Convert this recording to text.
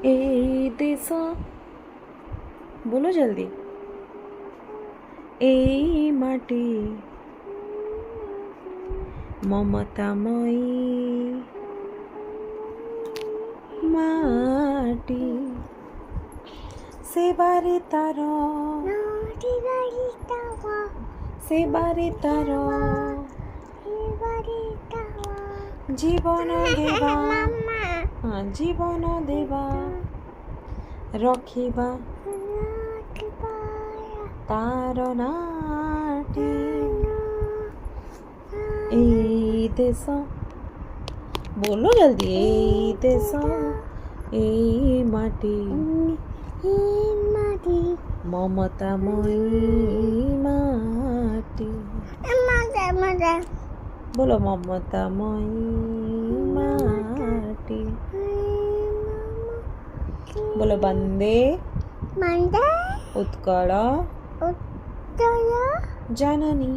এই দেশ, বলো জলদি। এই মাটি মমতাময়ী মাটি, সেবারে তার সেবারে তার জীবন দেবা, জীবন দেবা রখিবা তার নাটি। এই দেশ, বলো জলদি। এই দেশ, এই মাটি মমতাময়ী মাটি, বলো মমতাময়ী মাটি, বলো বন্দে উৎকল জননী।